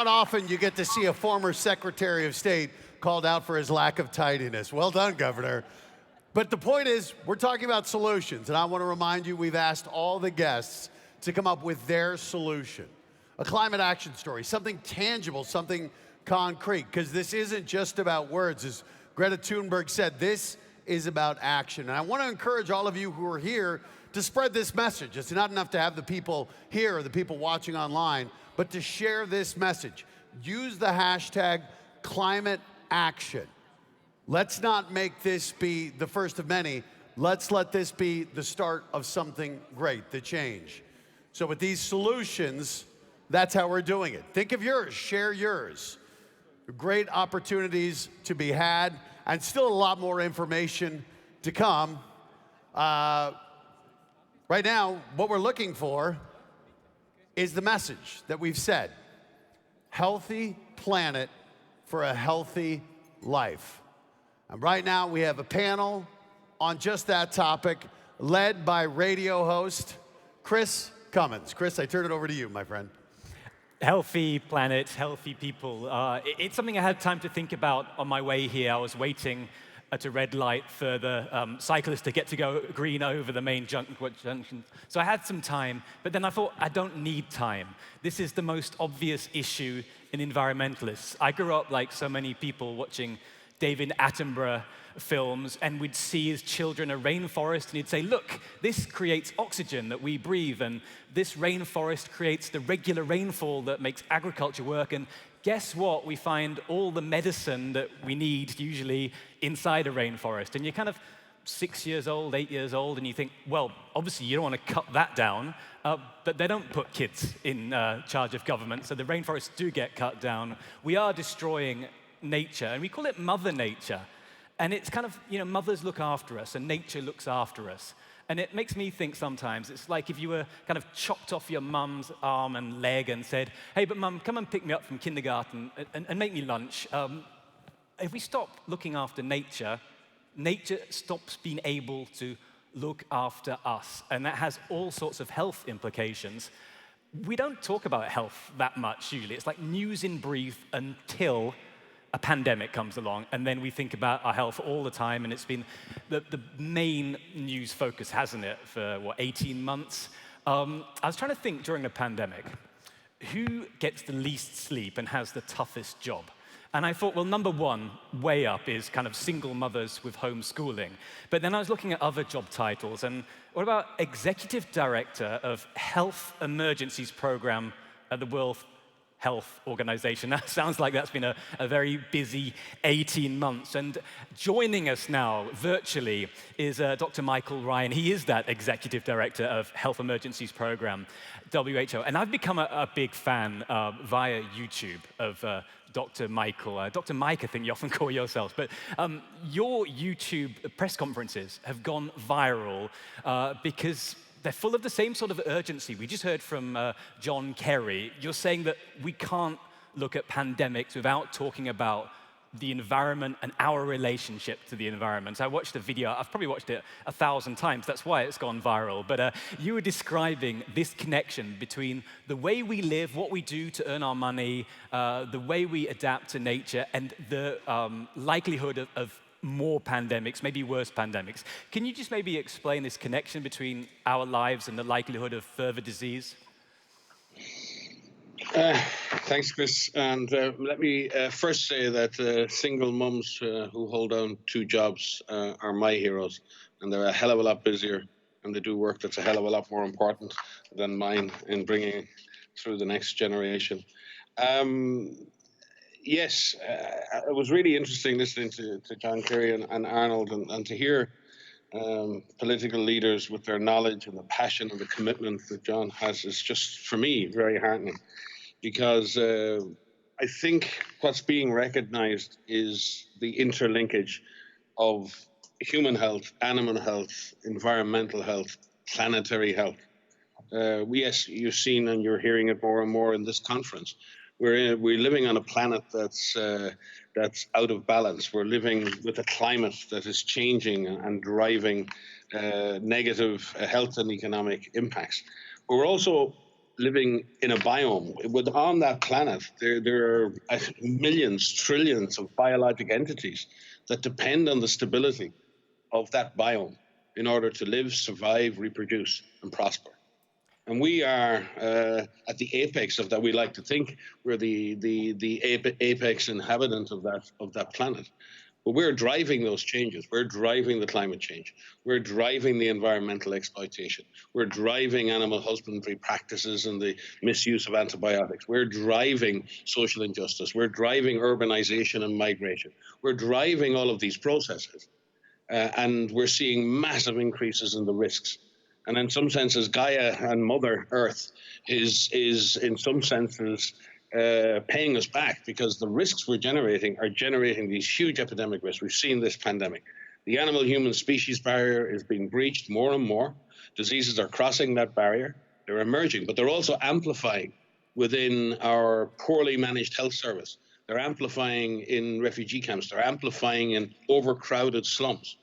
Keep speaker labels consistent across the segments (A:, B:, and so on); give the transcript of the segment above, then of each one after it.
A: Not often you get to see a former Secretary of State called out for his lack of tidiness. Well done, Governor. But the point is, we're talking about solutions, and I want to remind you we've asked all the guests to come up with their solution. A climate action story, something tangible, something concrete, because this isn't just about words. As Greta Thunberg said, this is about action. And I want to encourage all of you who are here to spread this message. It's not enough to have the people here or the people watching online, but to share this message. Use the hashtag climate action. Let's not make this be the first of many. Let's let this be the start of something great, the change. So with these solutions, that's how we're doing it. Think of yours, share yours. Great opportunities to be had, and still a lot more information to come. Right now, what we're looking for is the message that we've said. Healthy planet for a healthy life. And right now we have a panel on just that topic, led by radio host Chris Cummins. Chris, I turn it over to you, my friend.
B: Healthy planet, healthy people. It's something I had time to think about on my way here. I was waiting at a red light for the cyclists to get to go green over the main junction. So I had some time, but then I thought, I don't need time. This is the most obvious issue in environmentalists. I grew up, like so many people, watching David Attenborough films, and we'd see as children a rainforest, and he'd say, look, this creates oxygen that we breathe, and this rainforest creates the regular rainfall that makes agriculture work, and guess what? We find all the medicine that we need, usually, inside a rainforest. And you're kind of 6 years old, 8 years old, and you think, well, obviously you don't want to cut that down, but they don't put kids in charge of government, so the rainforests do get cut down. We are destroying nature, and we call it Mother Nature. And it's kind of, mothers look after us, and nature looks after us. And it makes me think sometimes, it's like if you were kind of chopped off your mum's arm and leg and said, hey, but mum, come and pick me up from kindergarten and make me lunch. If we stop looking after nature, nature stops being able to look after us. And that has all sorts of health implications. We don't talk about health that much, usually. It's like news in brief until a pandemic comes along, and then we think about our health all the time, and it's been the main news focus, hasn't it, for, 18 months? I was trying to think during the pandemic, who gets the least sleep and has the toughest job? And I thought, well, number one, way up, is kind of single mothers with homeschooling. But then I was looking at other job titles, and what about Executive Director of Health Emergencies Program at the World Health Organization? That sounds like that's been a very busy 18 months. And joining us now virtually is Dr. Michael Ryan. He is that Executive Director of Health Emergencies Program, WHO. And I've become a big fan via YouTube of Dr. Michael. Dr. Mike, I think you often call yourself. But your YouTube press conferences have gone viral because they're full of the same sort of urgency. We just heard from John Kerry. You're saying that we can't look at pandemics without talking about the environment and our relationship to the environment. I watched the video. I've probably watched it 1,000 times. That's why it's gone viral. But you were describing this connection between the way we live, what we do to earn our money, the way we adapt to nature, and the likelihood of more pandemics, maybe worse pandemics. Can you just maybe explain this connection between our lives and the likelihood of further disease?
C: Thanks, Chris. And let me first say that single mums who hold down 2 jobs are my heroes, and they're a hell of a lot busier, and they do work that's a hell of a lot more important than mine in bringing through the next generation. Yes, it was really interesting listening to John Kerry and Arnold, and to hear political leaders with their knowledge and the passion and the commitment that John has is just, for me, very heartening. Because I think what's being recognized is the interlinkage of human health, animal health, environmental health, planetary health. Yes, you've seen and you're hearing it more and more in this conference. We're living on a planet that's out of balance. We're living with a climate that is changing and driving negative health and economic impacts. But we're also living in a biome. On that planet, there are millions, trillions of biologic entities that depend on the stability of that biome in order to live, survive, reproduce, and prosper. And we are at the apex of that. We like to think we're the apex inhabitant of that planet. But we're driving those changes. We're driving the climate change. We're driving the environmental exploitation. We're driving animal husbandry practices and the misuse of antibiotics. We're driving social injustice. We're driving urbanization and migration. We're driving all of these processes. And we're seeing massive increases in the risks. And in some senses, Gaia and Mother Earth is in some senses paying us back, because the risks we're generating are generating these huge epidemic risks. We've seen this pandemic. The animal-human species barrier is being breached more and more. Diseases are crossing that barrier. They're emerging, but they're also amplifying within our poorly managed health service. They're amplifying in refugee camps. They're amplifying in overcrowded slums.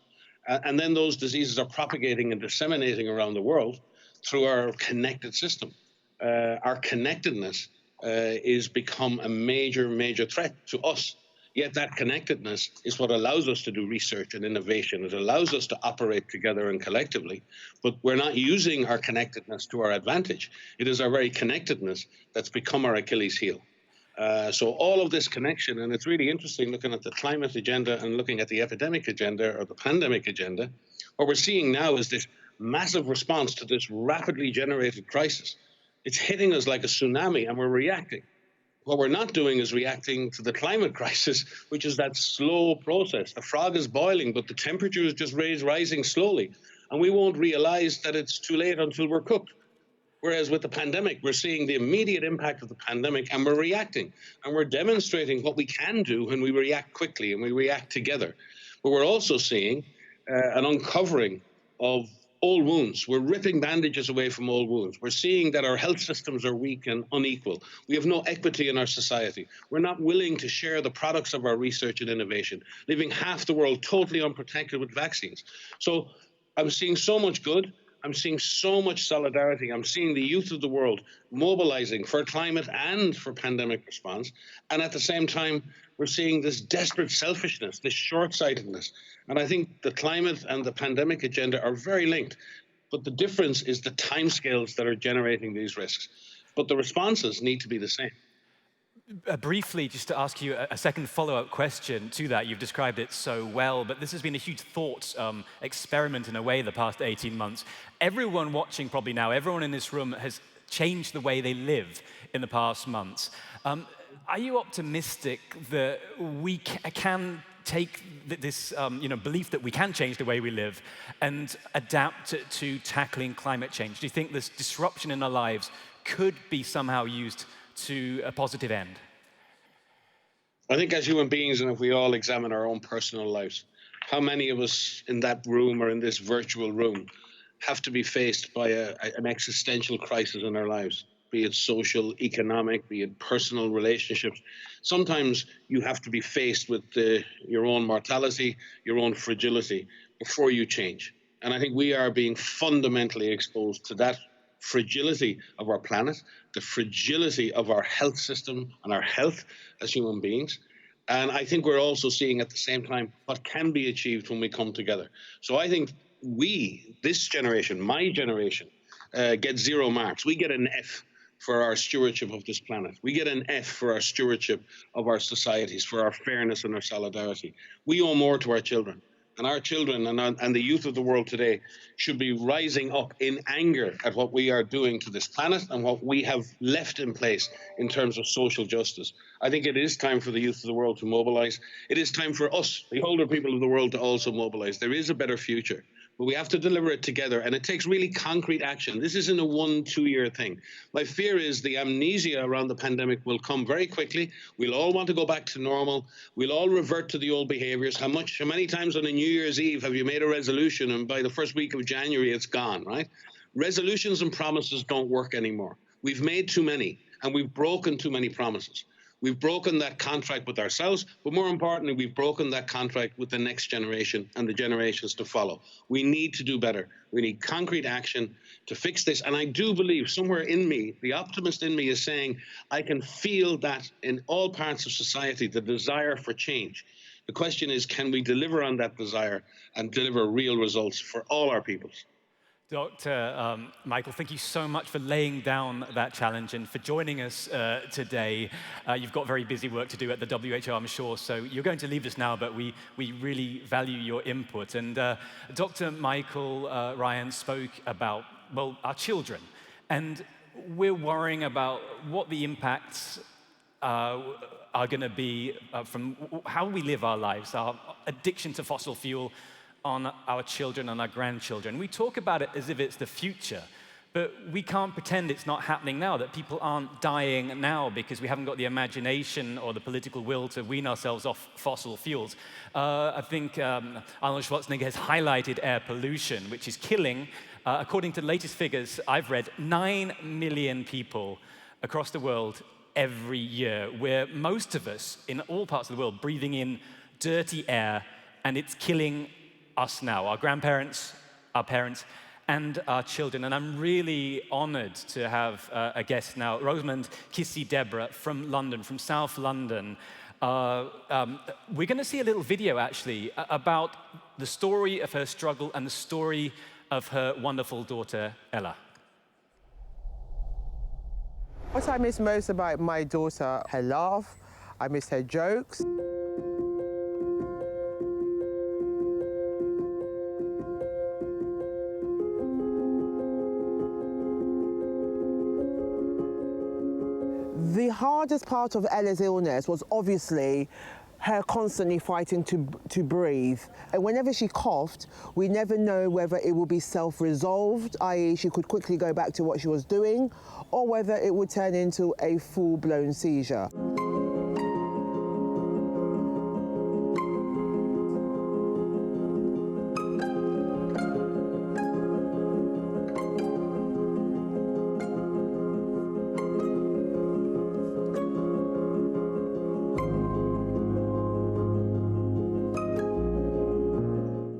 C: And then those diseases are propagating and disseminating around the world through our connected system. Our connectedness is become a major, major threat to us. Yet that connectedness is what allows us to do research and innovation. It allows us to operate together and collectively, but we're not using our connectedness to our advantage. It is our very connectedness that's become our Achilles heel. So all of this connection, and it's really interesting looking at the climate agenda and looking at the epidemic agenda or the pandemic agenda, what we're seeing now is this massive response to this rapidly generated crisis. It's hitting us like a tsunami and we're reacting. What we're not doing is reacting to the climate crisis, which is that slow process. The frog is boiling, but the temperature is just rising slowly. And we won't realize that it's too late until we're cooked. Whereas with the pandemic, we're seeing the immediate impact of the pandemic and we're reacting. And we're demonstrating what we can do when we react quickly and we react together. But we're also seeing an uncovering of old wounds. We're ripping bandages away from old wounds. We're seeing that our health systems are weak and unequal. We have no equity in our society. We're not willing to share the products of our research and innovation, leaving half the world totally unprotected with vaccines. So I'm seeing so much good. I'm seeing so much solidarity. I'm seeing the youth of the world mobilizing for climate and for pandemic response. And at the same time, we're seeing this desperate selfishness, this short-sightedness. And I think the climate and the pandemic agenda are very linked. But the difference is the timescales that are generating these risks. But the responses need to be the same.
B: Briefly, just to ask you a second follow-up question to that. You've described it so well, but this has been a huge thought experiment in a way the past 18 months. Everyone watching probably now, everyone in this room has changed the way they live in the past months. Are you optimistic that we can take this belief that we can change the way we live and adapt to tackling climate change? Do you think this disruption in our lives could be somehow used to a positive end?
C: I think as human beings, and if we all examine our own personal lives, how many of us in that room or in this virtual room have to be faced by an existential crisis in our lives, be it social, economic, be it personal relationships? Sometimes you have to be faced with your own mortality, your own fragility before you change. And I think we are being fundamentally exposed to that fragility of our planet, the fragility of our health system and our health as human beings. And I think we're also seeing at the same time what can be achieved when we come together. So I think we, this generation, my generation, get 0 marks. We get an F for our stewardship of this planet. We get an F for our stewardship of our societies, for our fairness and our solidarity. We owe more to our children. And our children and the youth of the world today should be rising up in anger at what we are doing to this planet and what we have left in place in terms of social justice. I think it is time for the youth of the world to mobilize. It is time for us, the older people of the world, to also mobilize. There is a better future, but we have to deliver it together, and it takes really concrete action. This isn't a 1-2 year thing. My fear is the amnesia around the pandemic will come very quickly. We'll all want to go back to normal. We'll all revert to the old behaviors. How many times on a New Year's Eve have you made a resolution and by the first week of January it's gone, right? Resolutions and promises don't work anymore. We've made too many and we've broken too many promises. We've broken that contract with ourselves, but more importantly, we've broken that contract with the next generation and the generations to follow. We need to do better. We need concrete action to fix this. And I do believe somewhere in me, the optimist in me is saying, I can feel that in all parts of society, the desire for change. The question is, can we deliver on that desire and deliver real results for all our peoples?
B: Dr. Michael, thank you so much for laying down that challenge and for joining us today. You've got very busy work to do at the WHO, I'm sure, so you're going to leave us now, but we really value your input. And Dr. Michael Ryan spoke about, well, our children. And we're worrying about what the impacts are going to be from how we live our lives, our addiction to fossil fuel, on our children and our grandchildren. We talk about it as if it's the future, but we can't pretend it's not happening now, that people aren't dying now because we haven't got the imagination or the political will to wean ourselves off fossil fuels. I think Arnold Schwarzenegger has highlighted air pollution, which is killing, according to the latest figures I've read, 9 million people across the world every year, where most of us in all parts of the world breathing in dirty air, and it's killing us now, our grandparents, our parents, and our children. And I'm really honored to have a guest now, Rosamond Kissy-Deborah from London, from South London. We're going to see a little video, actually, about the story of her struggle and the story of her wonderful daughter, Ella.
D: What I miss most about my daughter, her laugh, I miss her jokes. The hardest part of Ella's illness was obviously her constantly fighting to breathe. And whenever she coughed, we never know whether it will be self-resolved, i.e. she could quickly go back to what she was doing, or whether it would turn into a full-blown seizure.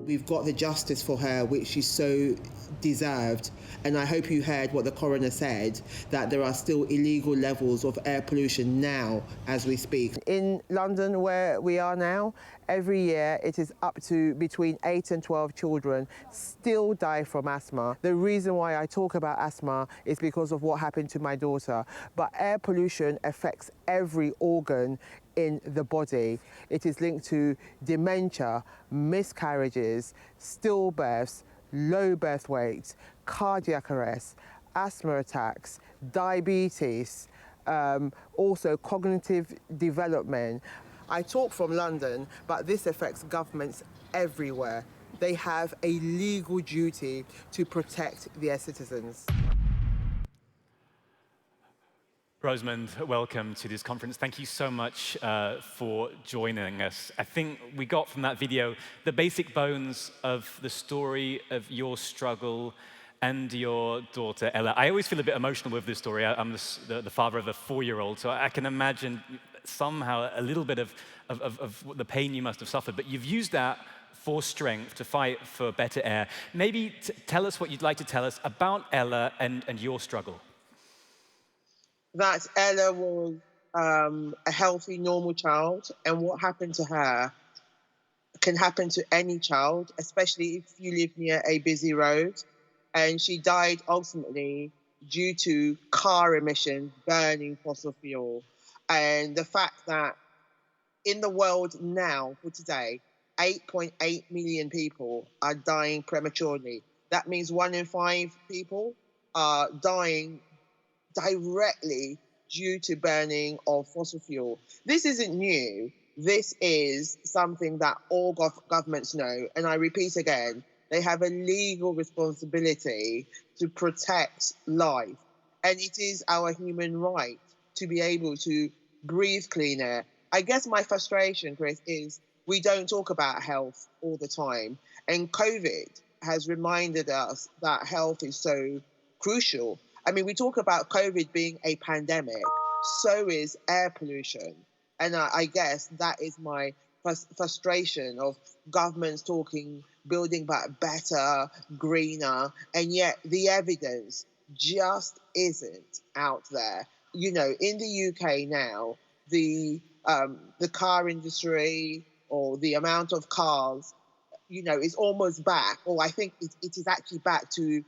D: We've got the justice for her, which she so deserved. And I hope you heard what the coroner said, that there are still illegal levels of air pollution now as we speak. In London, where we are now, every year it is up to between 8 and 12 children still die from asthma. The reason why I talk about asthma is because of what happened to my daughter. But air pollution affects every organ in the body. It is linked to dementia, miscarriages, stillbirths, low birth weight, cardiac arrest, asthma attacks, diabetes, also cognitive development. I talk from London, but this affects governments everywhere. They have a legal duty to protect their citizens.
B: Rosamond, welcome to this conference. Thank you so much for joining us. I think we got from that video the basic bones of the story of your struggle and your daughter, Ella. I always feel a bit emotional with this story. I'm the father of a 4-year-old, so I can imagine somehow a little bit of the pain you must have suffered, but you've used that for strength to fight for better air. Maybe tell us what you'd like to tell us about Ella and your struggle.
D: That Ella was a healthy, normal child, and what happened to her can happen to any child, especially if you live near a busy road. And she died ultimately due to car emissions, burning fossil fuel. And the fact that in the world now, for today, 8.8 million people are dying prematurely. That means 1 in 5 people are dying directly due to burning of fossil fuel. This isn't new. This is something that all governments know. And I repeat again, they have a legal responsibility to protect life. And it is our human right to be able to breathe clean air. I guess my frustration, Chris, is we don't talk about health all the time. And COVID has reminded us that health is so crucial. I mean, we talk about COVID being a pandemic. so is air pollution. And I guess that is my frustration of governments talking, building back better, greener, and yet the evidence just isn't out there. You know, in the UK now, the car industry or the amount of cars, you know, is almost back, or I think it is actually back to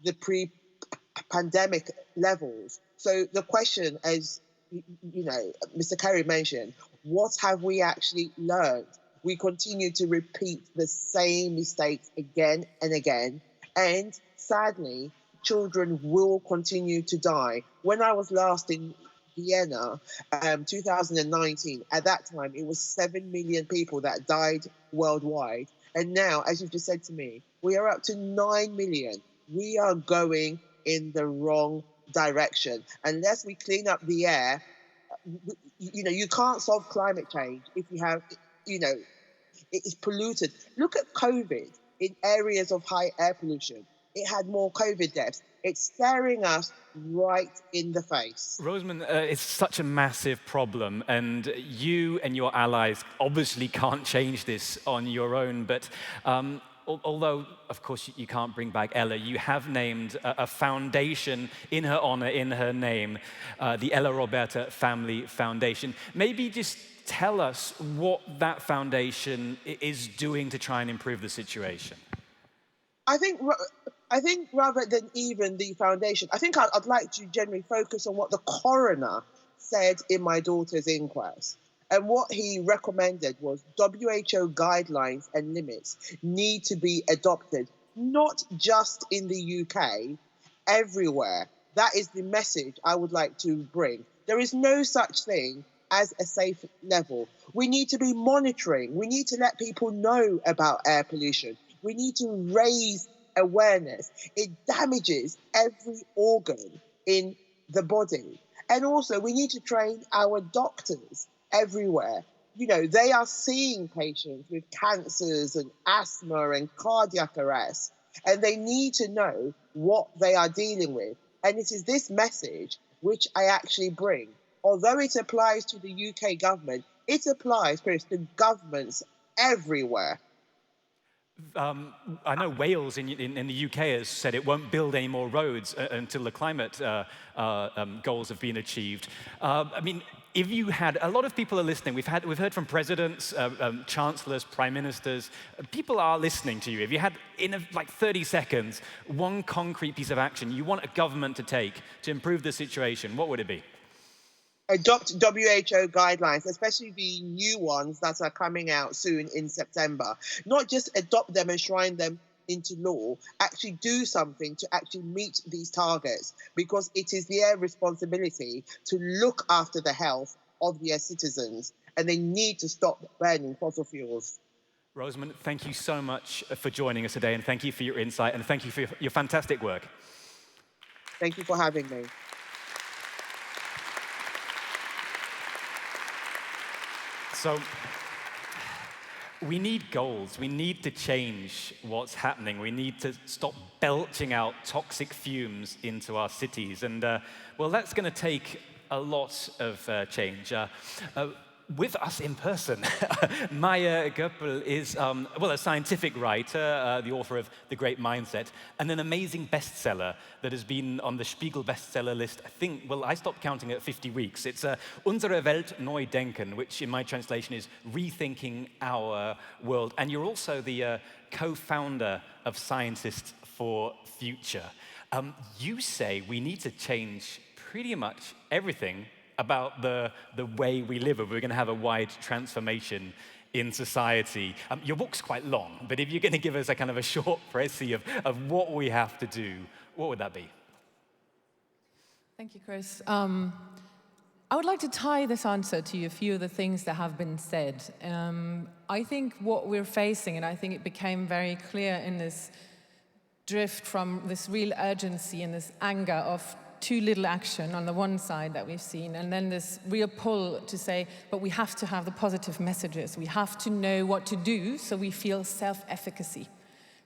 D: the pre-pandemic levels. So the question, as you know, Mr. Kerry mentioned, what have we actually learned? We continue to repeat the same mistakes again and again, and sadly, children will continue to die. When I was last in Vienna, 2019, at that time, it was 7 million people that died worldwide. And now, as you've just said to me, we are up to 9 million. We are going in the wrong direction. Unless we clean up the air, you know, you can't solve climate change if you have, you know, it's polluted. Look at COVID in areas of high air pollution. It had more COVID deaths. It's staring us right in the face.
B: Rosamund, it's such a massive problem, and you and your allies obviously can't change this on your own, but although, of course, you can't bring back Ella, you have named a foundation in her honor, in her name, the Ella Roberta Family Foundation. Maybe just tell us what that foundation is doing to try and improve the situation.
D: I think rather than even the foundation, I think I'd like to generally focus on what the coroner said in my daughter's inquest. And what he recommended was WHO guidelines and limits need to be adopted, not just in the UK, everywhere. That is the message I would like to bring. There is no such thing as a safe level. We need to be monitoring. We need to let people know about air pollution. We need to raise awareness. It damages every organ in the body. And also, we need to train our doctors everywhere. You know, they are seeing patients with cancers and asthma and cardiac arrest, and they need to know what they are dealing with. And it is this message which I actually bring. Although it applies to the UK government, it applies, Chris, to governments everywhere.
B: I know Wales in the UK has said it won't build any more roads until the climate goals have been achieved. I mean, if you had, a lot of people are listening. We've heard from presidents, chancellors, prime ministers. People are listening to you. If you had, in like 30 seconds, one concrete piece of action you want a government to take to improve the situation, what would it be?
D: Adopt WHO guidelines, especially the new ones that are coming out soon in September. Not just adopt them and shrine them into law, actually do something to actually meet these targets, because it is their responsibility to look after the health of their citizens, and they need to stop burning fossil fuels.
B: Rosamund, thank you so much for joining us today, and thank you for your insight, and thank you for your fantastic work.
D: Thank you for having me.
B: So, we need goals. We need to change what's happening. We need to stop belching out toxic fumes into our cities. And, well, that's going to take a lot of change. With us in person, Maya Göppel is, well, a scientific writer, the author of The Great Mindset, and an amazing bestseller that has been on the Spiegel bestseller list, I think, well, I stopped counting at 50 weeks. It's Unsere Welt neu denken, which in my translation is Rethinking Our World. And you're also the co-founder of Scientists for Future. You say we need to change pretty much everything about the way we live, if we're going to have a wide transformation in society. Your book's quite long, but if you're going to give us a kind of a short précis of what we have to do, what would that be?
E: Thank you, Chris. I would like to tie this answer to a few of the things that have been said. I think what we're facing, and I think it became very clear in this drift from this real urgency and this anger of too little action on the one side that we've seen, and then this real pull to say, but we have to have the positive messages. We have to know what to do so we feel self-efficacy,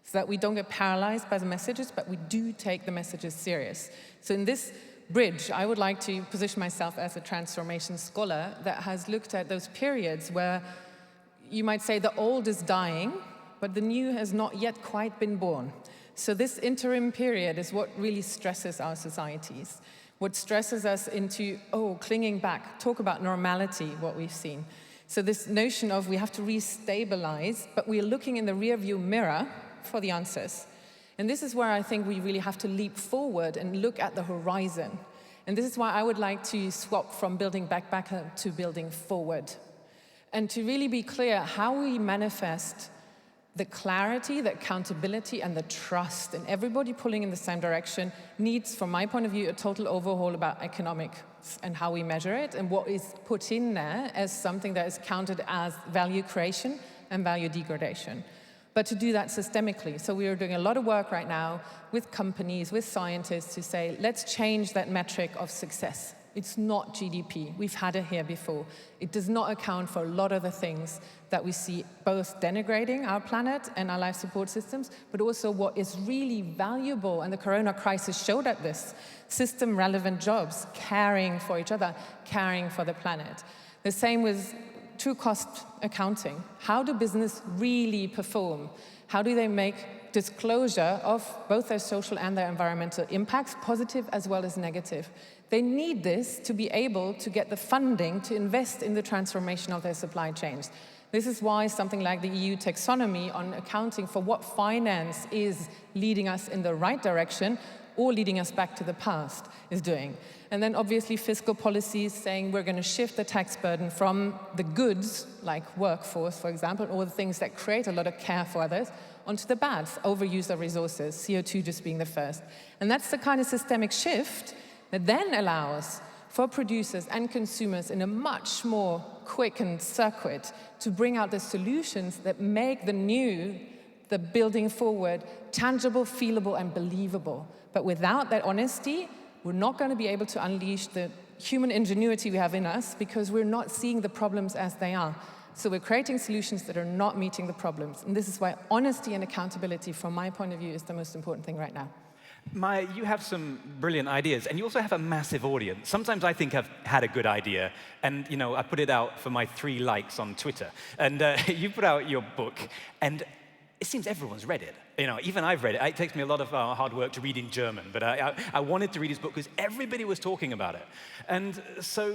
E: so that we don't get paralyzed by the messages, but we do take the messages serious. So in this bridge, I would like to position myself as a transformation scholar that has looked at those periods where you might say the old is dying, but the new has not yet quite been born. So this interim period is what really stresses our societies, what stresses us into, clinging back, talk about normality, what we've seen. So this notion of we have to restabilize, but we're looking in the rearview mirror for the answers. And this is where I think we really have to leap forward and look at the horizon. And this is why I would like to swap from building back to building forward. And to really be clear how we manifest the clarity, the accountability, and the trust, and everybody pulling in the same direction needs, from my point of view, a total overhaul about economics and how we measure it, and what is put in there as something that is counted as value creation and value degradation. But to do that systemically. So we are doing a lot of work right now with companies, with scientists to say, let's change that metric of success. It's not GDP. We've had it here before. It does not account for a lot of the things that we see both denigrating our planet and our life support systems, but also what is really valuable, and the corona crisis showed at this, system-relevant jobs, caring for each other, caring for the planet. The same with true cost accounting. How do business really perform? How do they make disclosure of both their social and their environmental impacts, positive as well as negative? They need this to be able to get the funding to invest in the transformation of their supply chains. This is why something like the EU taxonomy on accounting for what finance is leading us in the right direction or leading us back to the past is doing. And then obviously fiscal policies saying we're going to shift the tax burden from the goods, like workforce, for example, or the things that create a lot of care for others, onto the bads, overuse of resources, CO2 just being the first. And that's the kind of systemic shift that then allows for producers and consumers in a much more quickened circuit to bring out the solutions that make the new, the building forward, tangible, feelable, and believable. But without that honesty, we're not going to be able to unleash the human ingenuity we have in us because we're not seeing the problems as they are. So we're creating solutions that are not meeting the problems. And this is why honesty and accountability, from my point of view, is the most important thing right now.
B: Maya, you have some brilliant ideas, and you also have a massive audience. Sometimes I think I've had a good idea, and I put it out for my 3 likes on Twitter. And you put out your book, and it seems everyone's read it. Even I've read it. It takes me a lot of hard work to read in German, but I wanted to read his book because everybody was talking about it. And so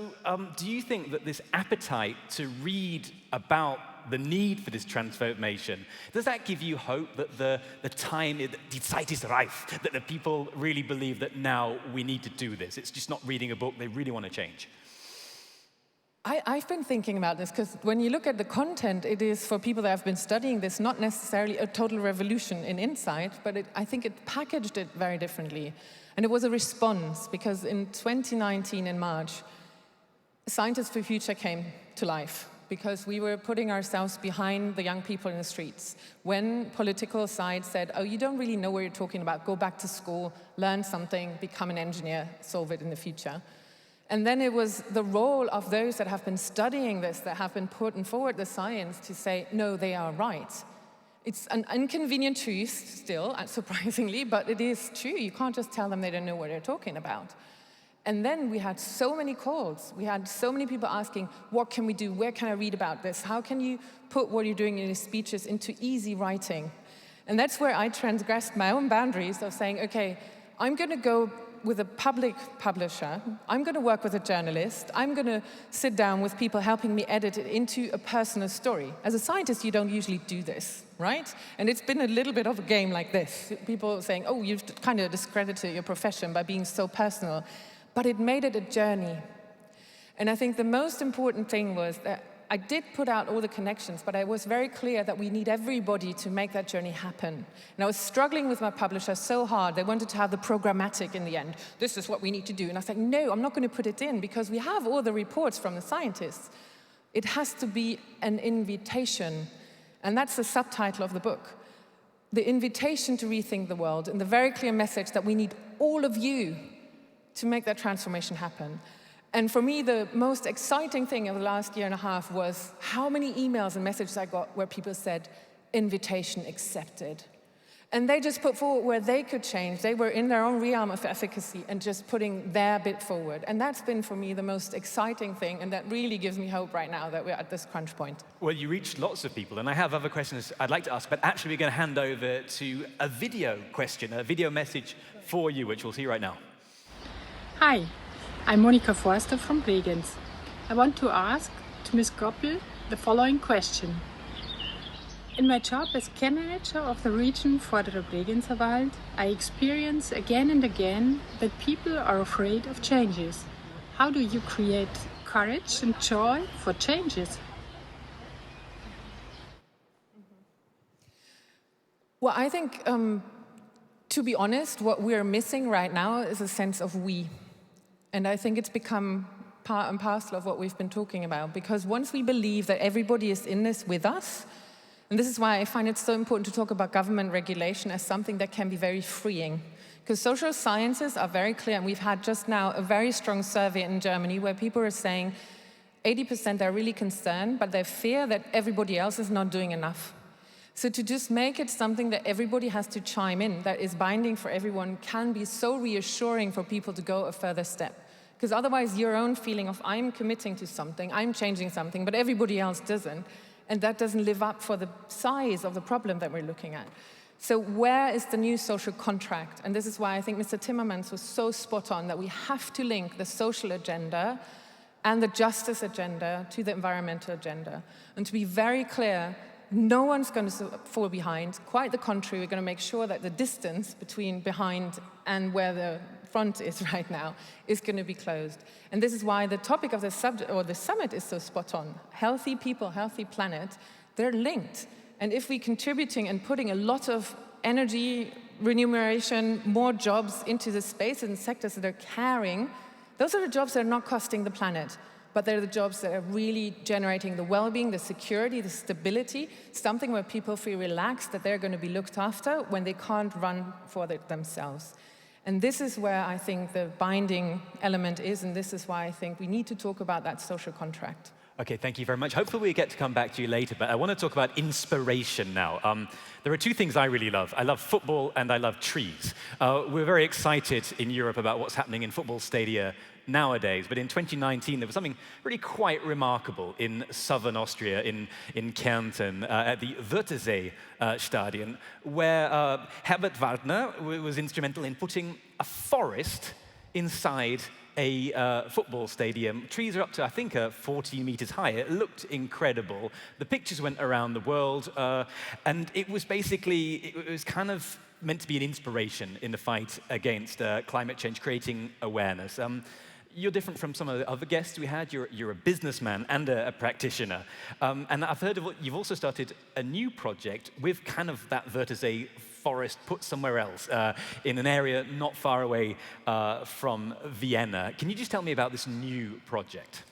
B: do you think that this appetite to read about the need for this transformation, does that give you hope that the time, die Zeit ist reif, that the people really believe that now we need to do this? It's just not reading a book, they really want to change.
E: I've been thinking about this because when you look at the content, it is, for people that have been studying this, not necessarily a total revolution in insight, but I think it packaged it very differently. And it was a response because in 2019 in March, Scientists for Future came to life because we were putting ourselves behind the young people in the streets. When political sides said, you don't really know what you're talking about, go back to school, learn something, become an engineer, solve it in the future. And then it was the role of those that have been studying this, that have been putting forward the science to say, no, they are right. It's an inconvenient truth still, surprisingly, but it is true. You can't just tell them they don't know what they're talking about. And then we had so many calls. We had so many people asking, what can we do? Where can I read about this? How can you put what you're doing in your speeches into easy writing? And that's where I transgressed my own boundaries of saying, okay, I'm going to go with a public publisher. I'm going to work with a journalist. I'm going to sit down with people helping me edit it into a personal story. As a scientist, you don't usually do this, right? And it's been a little bit of a game like this. People saying, you've kind of discredited your profession by being so personal. But it made it a journey. And I think the most important thing was that I did put out all the connections, but I was very clear that we need everybody to make that journey happen. And I was struggling with my publisher so hard. They wanted to have the programmatic in the end. This is what we need to do. And I was like, no, I'm not going to put it in because we have all the reports from the scientists. It has to be an invitation. And that's the subtitle of the book. The invitation to rethink the world, and the very clear message that we need all of you to make that transformation happen. And for me, the most exciting thing of the last year and a half was how many emails and messages I got where people said, invitation accepted. And they just put forward where they could change. They were in their own realm of efficacy and just putting their bit forward. And that's been, for me, the most exciting thing, and that really gives me hope right now that we're at this crunch point.
B: Well, you reached lots of people, and I have other questions I'd like to ask, but actually we're going to hand over to a video question, a video message for you, which we'll see right now.
F: Hi, I'm Monika Forster from Bregenz. I want to ask to Ms. Goppel the following question. In my job as care manager of the region Vordere Bregenzer Wald, I experience again and again that people are afraid of changes. How do you create courage and joy for changes?
E: Well, I think, to be honest, what we're missing right now is a sense of we. And I think it's become part and parcel of what we've been talking about, because once we believe that everybody is in this with us, and this is why I find it so important to talk about government regulation as something that can be very freeing. Because social sciences are very clear, and we've had just now a very strong survey in Germany where people are saying 80% are really concerned, but they fear that everybody else is not doing enough. So to just make it something that everybody has to chime in, that is binding for everyone, can be so reassuring for people to go a further step. Because otherwise your own feeling of I'm committing to something, I'm changing something, but everybody else doesn't. And that doesn't live up for the size of the problem that we're looking at. So where is the new social contract? And this is why I think Mr. Timmermans was so spot on, that we have to link the social agenda and the justice agenda to the environmental agenda. And to be very clear, no one's going to fall behind. Quite the contrary, we're going to make sure that the distance between behind and where the front is right now is going to be closed. And this is why the topic of the summit is so spot on. Healthy people, healthy planet, they're linked. And if we're contributing and putting a lot of energy, remuneration, more jobs into the spaces and sectors that are caring, those are the jobs that are not costing the planet, but they're the jobs that are really generating the well-being, the security, the stability, something where people feel relaxed that they're going to be looked after when they can't run for it themselves. And this is where I think the binding element is, and this is why I think we need to talk about that social contract.
B: Okay, thank you very much. Hopefully we get to come back to you later, but I want to talk about inspiration now. There are two things I really love. I love football and I love trees. We're very excited in Europe about what's happening in football stadia nowadays, but in 2019 there was something really quite remarkable in southern Austria, in Kärnten, at the Wörthersee Stadion, where Herbert Waldner was instrumental in putting a forest inside a football stadium. Trees are up to, I think, 40 meters high. It looked incredible. The pictures went around the world, and it was basically, it was kind of meant to be an inspiration in the fight against climate change, creating awareness. You're different from some of the other guests we had. You're a businessman and a practitioner. And I've heard you've also started a new project with kind of that Wörthersee forest put somewhere else, in an area not far away from Vienna. Can you just tell me about this new project?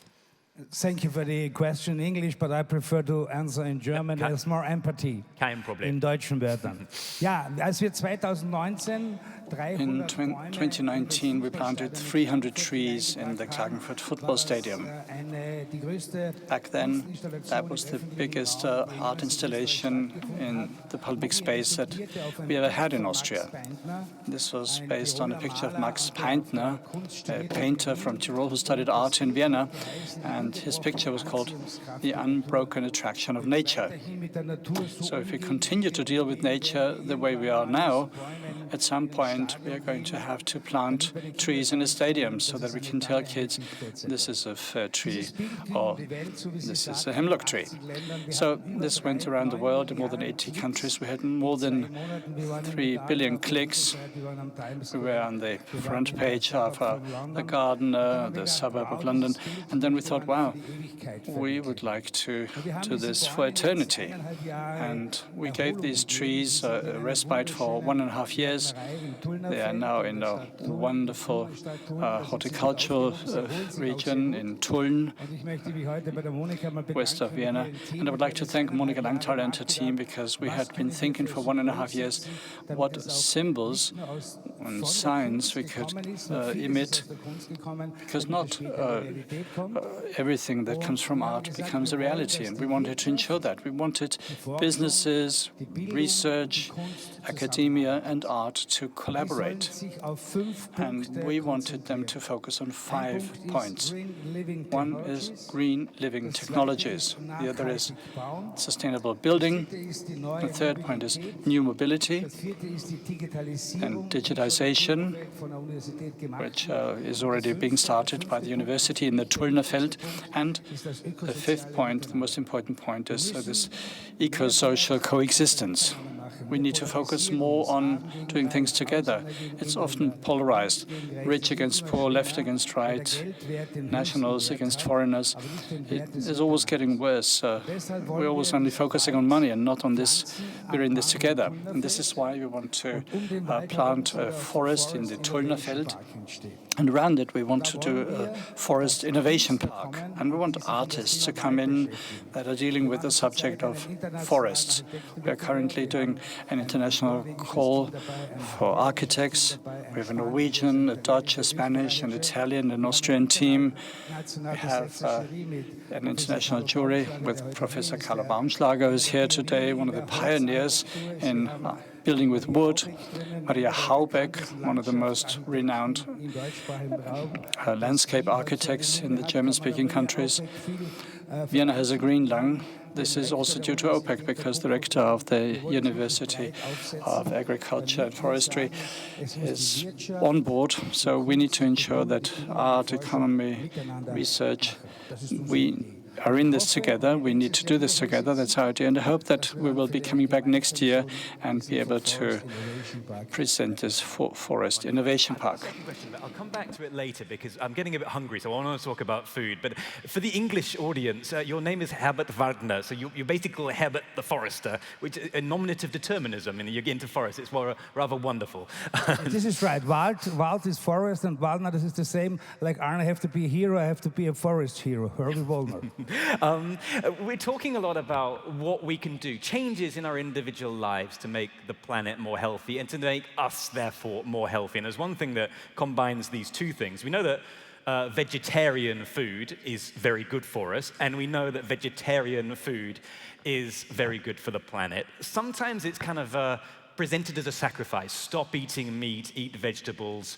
G: Thank you for the question in English, but I prefer to answer in German. There's more empathy.
B: Kein Problem.
G: In deutschen Wörtern. Ja, als wir 2019
H: In 2019, we planted 300 trees in the Klagenfurt football stadium. Back then, that was the biggest art installation in the public space that we ever had in Austria. This was based on a picture of Max Paintner, a painter from Tyrol who studied art in Vienna, and his picture was called The Unbroken Attraction of Nature. So if we continue to deal with nature the way we are now, at some point we are going to have to plant trees in the stadium so that we can tell kids this is a fir tree or this is a hemlock tree. So this went around the world in more than 80 countries. We had more than 3 billion clicks. We were on the front page of The Gardener, the suburb of London, and then we thought, wow, we would like to do this for eternity. And we gave these trees a respite for 1.5 years. They are now in a wonderful horticultural region in Tulln, west of Vienna. And I would like to thank Monika Langthaler and her team, because we had been thinking for 1.5 years what symbols on science we could emit, because not everything that comes from art becomes a reality, and we wanted to ensure that. We wanted businesses, research, academia, and art to collaborate, and we wanted them to focus on 5 points. One is green living technologies, the other is sustainable building, the third point is new mobility and digitization, which is already being started by the university in the Tullnerfeld. And the fifth point, the most important point, is this eco-social coexistence. We need to focus more on doing things together. It's often polarized, rich against poor, left against right, nationals against foreigners. It is always getting worse. We're always only focusing on money and not on this. We're in this together. And this is why we want to plant a forest in the Tullnerfeld. And around it, we want to do a forest innovation park. And we want artists to come in that are dealing with the subject of forests. We are currently doing an international call for architects. We have a Norwegian, a Dutch, a Spanish, an Italian, an Austrian team. We have an international jury with Professor Carlo Baumschlager, who's here today, one of the pioneers in building with wood. Maria Haubeck, one of the most renowned landscape architects in the German-speaking countries. Vienna has a green lung. This is also due to OPEC, because the rector of the University of Agriculture and Forestry is on board. So we need to ensure that art, economy, research, we are in this together. We need to do this together. That's our idea. And I hope that we will be coming back next year and be able to present this forest innovation park.
B: I'll come back to it later because I'm getting a bit hungry, so I want to talk about food. But for the English audience, your name is Herbert Waldner, so you're basically Herbert the Forester, which is a nominative determinism. You get into forest. It's rather wonderful.
G: This is right. Wald is forest, and Waldner, this is the same. Like Arne, I have to be a hero, I have to be a forest hero. Herbert Waldner.
B: We're talking a lot about what we can do, changes in our individual lives to make the planet more healthy and to make us, therefore, more healthy. And there's one thing that combines these two things. We know that vegetarian food is very good for us, and we know that vegetarian food is very good for the planet. Sometimes it's kind of presented as a sacrifice. Stop eating meat, eat vegetables,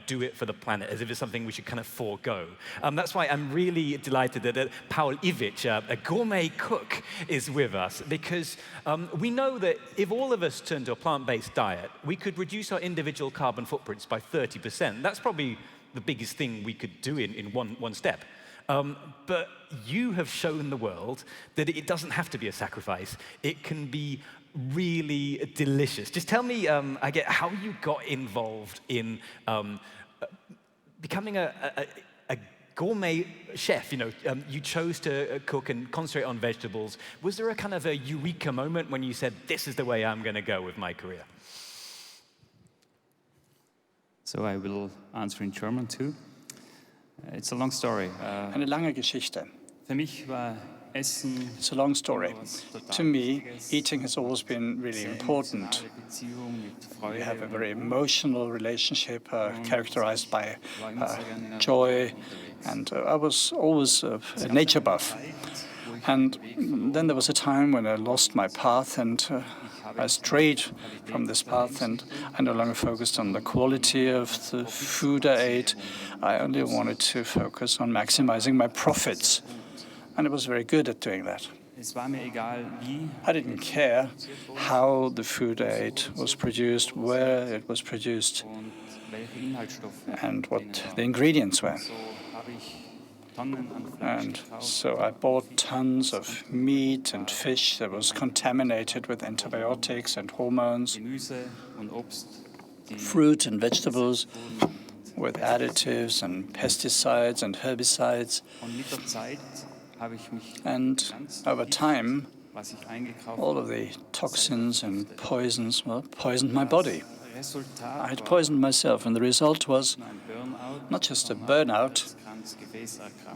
B: do it for the planet, as if it's something we should kind of forego. That's why I'm really delighted that Paul Iwicz, a gourmet cook, is with us, because we know that if all of us turn to a plant-based diet, we could reduce our individual carbon footprints by 30%. That's probably the biggest thing we could do in one step. But you have shown the world that it doesn't have to be a sacrifice. It can be really delicious. Just tell me, how you got involved in becoming a gourmet chef. You chose to cook and concentrate on vegetables. Was there a kind of a eureka moment when you said, this is the way I'm going to go with my career?
I: So I will answer in German too. It's a long story.
H: Eine lange Geschichte.
I: Für mich war Essen.
H: It's a long story. To me, eating has always been really important. We have a very emotional relationship characterized by joy, and I was always a nature buff. And then there was a time when I lost my path, and I strayed from this path, and I no longer focused on the quality of the food I ate. I only wanted to focus on maximizing my profits. And I was very good at doing that. I didn't care how the food I ate was produced, where it was produced, and what the ingredients were. And so I bought tons of meat and fish that was contaminated with antibiotics and hormones, fruit and vegetables with additives and pesticides and herbicides. And over time, all of the toxins and poisons, poisoned my body. I had poisoned myself, and the result was not just a burnout,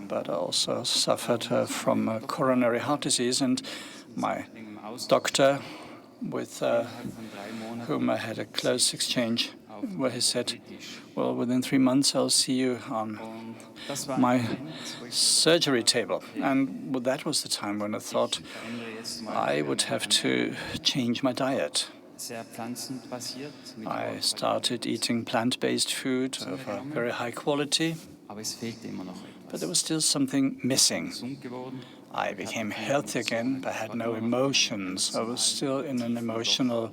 H: but I also suffered from coronary heart disease. And my doctor, with whom I had a close exchange where he said, well, within 3 months I'll see you on my surgery table. And well, that was the time when I thought I would have to change my diet. I started eating plant-based food of a very high quality, but there was still something missing. I became healthy again, but I had no emotions. I was still in an emotional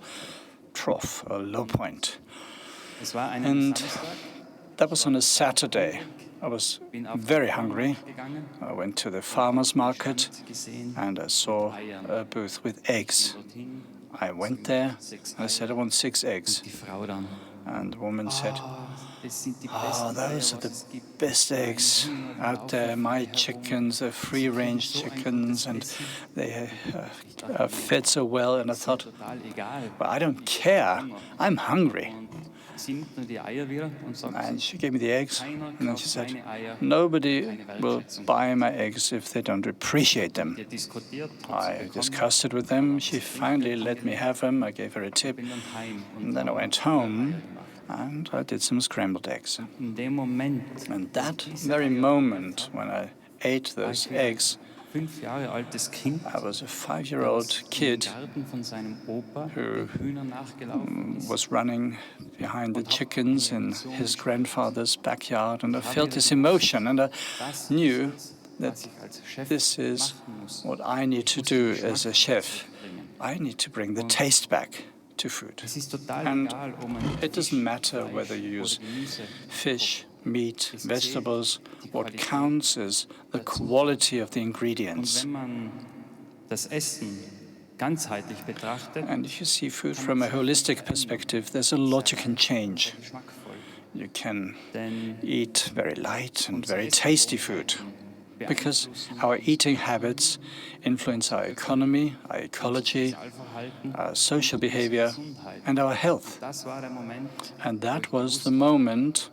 H: trough, a low point. And that was on a Saturday. I was very hungry. I went to the farmer's market and I saw a booth with eggs. I went there and I said, I want 6 eggs. And the woman said, oh, those are the best eggs out there. My chickens are free-range chickens and they are fed so well. And I thought, well, I don't care. I'm hungry. And she gave me the eggs, and then she said, nobody will buy my eggs if they don't appreciate them. I discussed it with them. She finally let me have them. I gave her a tip. And then I went home, and I did some scrambled eggs. And that very moment when I ate those eggs, I was a 5-year-old kid who was running behind the chickens in his grandfather's backyard, and I felt this emotion, and I knew that this is what I need to do as a chef. I need to bring the taste back to food. And it doesn't matter whether you use fish, meat, vegetables. What counts is the quality of the ingredients. And if you see food from a holistic perspective, there's a lot you can change. You can eat very light and very tasty food, because our eating habits influence our economy, our ecology, our social behavior, and our health. And that was the moment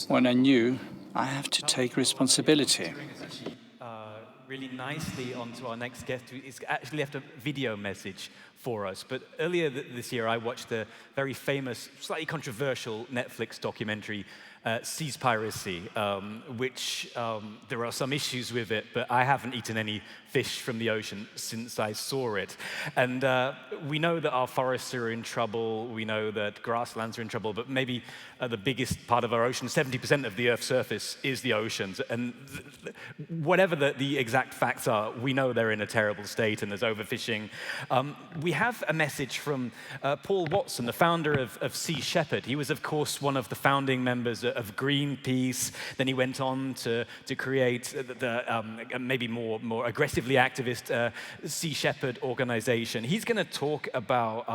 H: when I knew I have to take responsibility.
B: Really nicely onto our next guest, who is actually left a video message for us. But earlier this year, I watched the very famous, slightly controversial Netflix documentary, Cease Piracy, which there are some issues with it, but I haven't eaten any fish from the ocean since I saw it. And we know that our forests are in trouble, we know that grasslands are in trouble, but maybe the biggest part of our ocean, 70% of the Earth's surface is the oceans. And whatever the exact facts are, we know they're in a terrible state and there's overfishing. We have a message from Paul Watson, the founder of Sea Shepherd. He was, of course, one of the founding members of Greenpeace. Then he went on to create the maybe more aggressively activist Sea Shepherd organization. He's going to talk about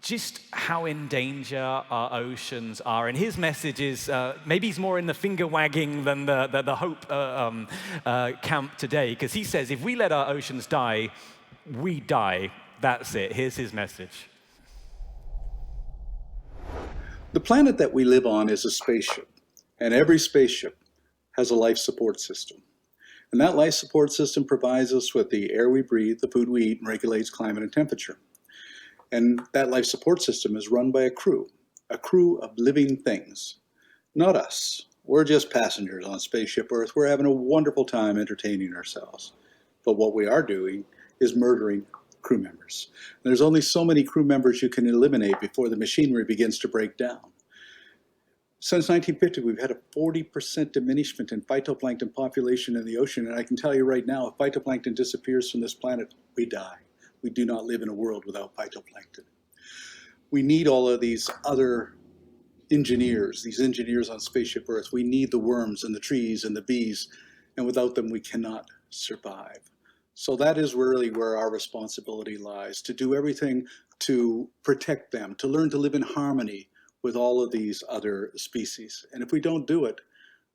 B: just how in danger our oceans are. And his message is, maybe he's more in the finger wagging than the hope camp today, because he says, if we let our oceans die, we die. That's it. Here's his message.
J: The planet that we live on is a spaceship, and every spaceship has a life support system. And that life support system provides us with the air we breathe, the food we eat, and regulates climate and temperature. And that life support system is run by a crew of living things, not us. We're just passengers on Spaceship Earth. We're having a wonderful time entertaining ourselves. But what we are doing is murdering crew members. There's only so many crew members you can eliminate before the machinery begins to break down. Since 1950, we've had a 40% diminishment in phytoplankton population in the ocean, and I can tell you right now, if phytoplankton disappears from this planet, we die. We do not live in a world without phytoplankton. We need all of these other engineers, these engineers on Spaceship Earth. We need the worms and the trees and the bees, and without them we cannot survive. So that is really where our responsibility lies, to do everything to protect them, to learn to live in harmony with all of these other species. And if we don't do it,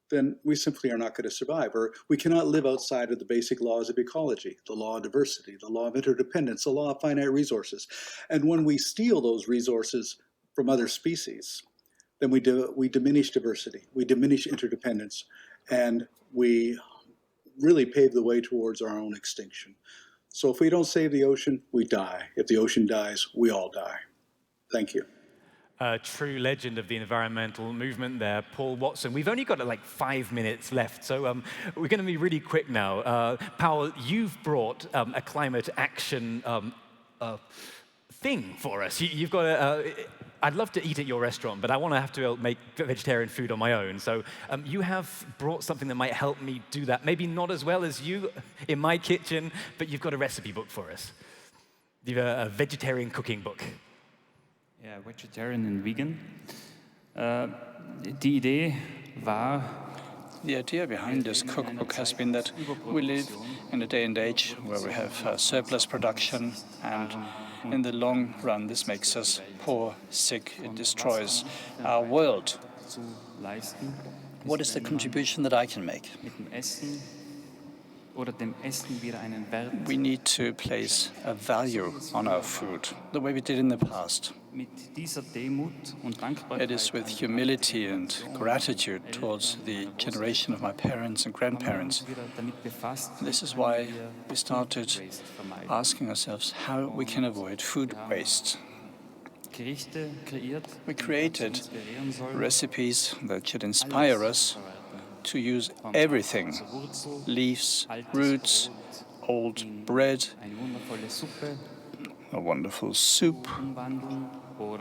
J: then we simply are not going to survive, or we cannot live outside of the basic laws of ecology, the law of diversity, the law of interdependence, the law of finite resources. And when we steal those resources from other species, then we diminish diversity, we diminish interdependence, and we really pave the way towards our own extinction. So if we don't save the ocean, we die. If the ocean dies, we all die. Thank you.
B: A true legend of the environmental movement there, Paul Watson. We've only got like 5 minutes left, so we're going to be really quick now. Paul, you've brought a climate action thing for us. You've got I'd love to eat at your restaurant, but I want to have to make vegetarian food on my own. So you have brought something that might help me do that. Maybe not as well as you in my kitchen, but you've got a recipe book for us. You've a vegetarian cooking book.
I: Yeah, vegetarian and vegan. Die Idee war,
H: the idea behind this cookbook has been that we live in a day and age where we have surplus production, and in the long run this makes us poor, sick, it destroys our world. What is the contribution that I can make? We need to place a value on our food, the way we did in the past. It is with humility and gratitude towards the generation of my parents and grandparents. This is why we started asking ourselves how we can avoid food waste. We created recipes that should inspire us to use everything: leaves, roots, old bread, a wonderful soup, or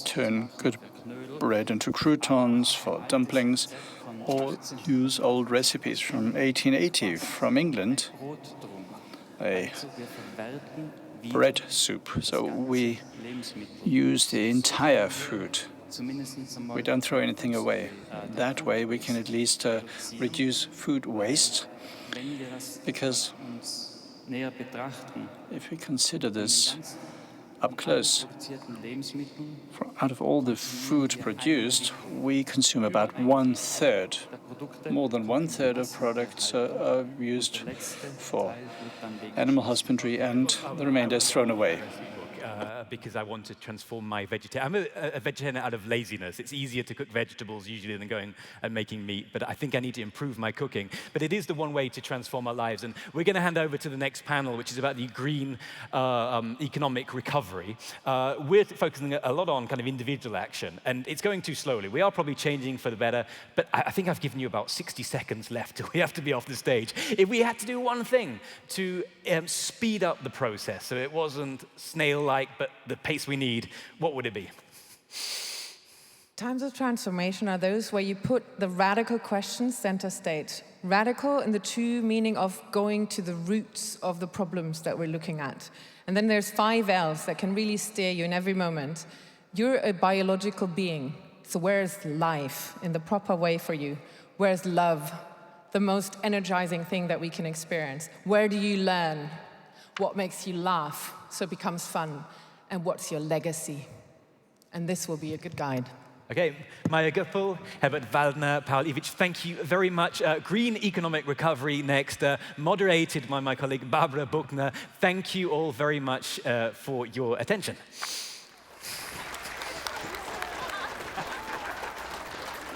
H: turn good bread into croutons for dumplings, or use old recipes from 1880 from England, a bread soup. So we use the entire food. We don't throw anything away. That way we can at least reduce food waste, because if we consider this up close, out of all the food produced, we consume about 1/3. More than 1/3 of products are used for animal husbandry, and the remainder is thrown away.
B: Because I want to transform my vegetarian. I'm a vegetarian out of laziness. It's easier to cook vegetables usually than going and making meat, but I think I need to improve my cooking. But it is the one way to transform our lives. And we're going to hand over to the next panel, which is about the green economic recovery. We're focusing a lot on kind of individual action, and it's going too slowly. We are probably changing for the better, but I think I've given you about 60 seconds left till we have to be off the stage. If we had to do one thing to speed up the process so it wasn't snail-like, but the pace we need, what would it be?
E: Times of transformation are those where you put the radical questions center stage. Radical in the true meaning of going to the roots of the problems that we're looking at. And then there's 5 L's that can really steer you in every moment. You're a biological being, so where's life in the proper way for you? Where's love, the most energizing thing that we can experience? Where do you learn? What makes you laugh so it becomes fun? And what's your legacy? And this will be a good guide.
B: Okay, Maya Göppel, Herbert Waldner, Paul Iwicz, thank you very much. Green Economic Recovery next, moderated by my colleague Barbara Buchner. Thank you all very much for your attention.